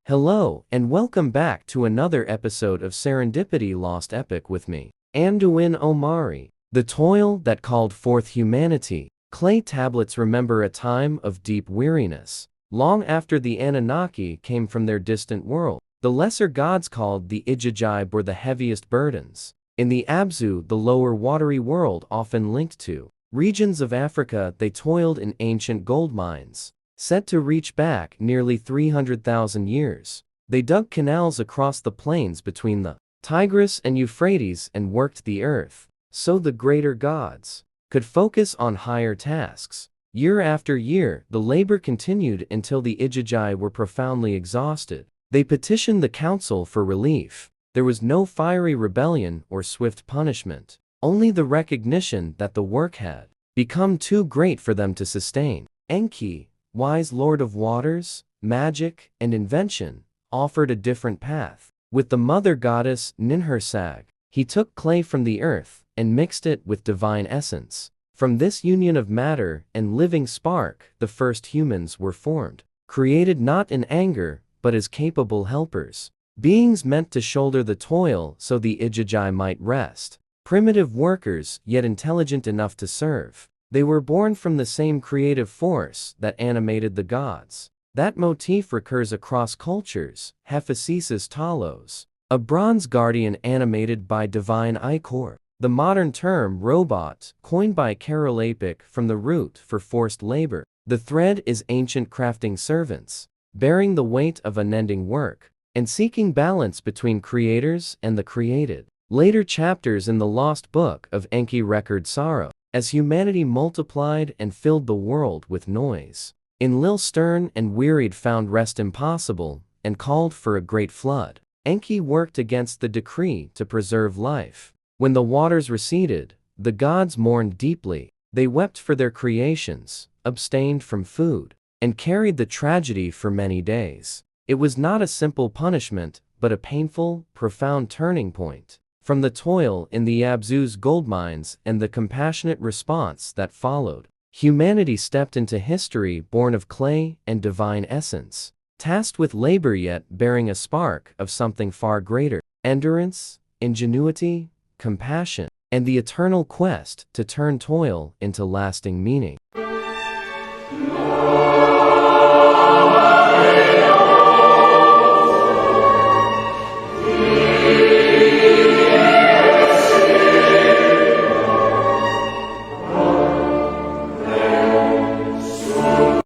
Hello, and welcome back to another episode of Serendipity Lost Epoch with me, Anduin Omari. The toil that called forth humanity. Clay tablets remember a time of deep weariness. Long after the Anunnaki came from their distant world, the lesser gods called the Ijajai bore the heaviest burdens. In the Abzu, the lower watery world often linked to regions of Africa, they toiled in ancient gold mines. Said to reach back nearly 300,000 years. They dug canals across the plains between the Tigris and Euphrates and worked the earth, so the greater gods could focus on higher tasks. Year after year, the labor continued until the Ijajai were profoundly exhausted. They petitioned the council for relief. There was no fiery rebellion or swift punishment, only the recognition that the work had become too great for them to sustain. Enki, wise lord of waters, magic, and invention, offered a different path. With the mother goddess Ninhursag, he took clay from the earth and mixed it with divine essence. From this union of matter and living spark, the first humans were formed, created not in anger, but as capable helpers. Beings meant to shoulder the toil so the Ijajai might rest. Primitive workers, yet intelligent enough to serve. They were born from the same creative force that animated the gods. That motif recurs across cultures. Hephaestus Talos, a bronze guardian animated by divine ichor. The modern term robot, coined by Carol Apik from the root for forced labor. The thread is ancient crafting servants, bearing the weight of unending work, and seeking balance between creators and the created. Later chapters in the lost book of Enki record sorrow, as humanity multiplied and filled the world with noise. Enlil stern and wearied found rest impossible, and called for a great flood. Enki worked against the decree to preserve life. When the waters receded, the gods mourned deeply. They wept for their creations, abstained from food, and carried the tragedy for many days. It was not a simple punishment, but a painful, profound turning point. From the toil in the Abzu's gold mines and the compassionate response that followed, humanity stepped into history born of clay and divine essence, tasked with labor yet bearing a spark of something far greater: endurance, ingenuity, compassion, and the eternal quest to turn toil into lasting meaning.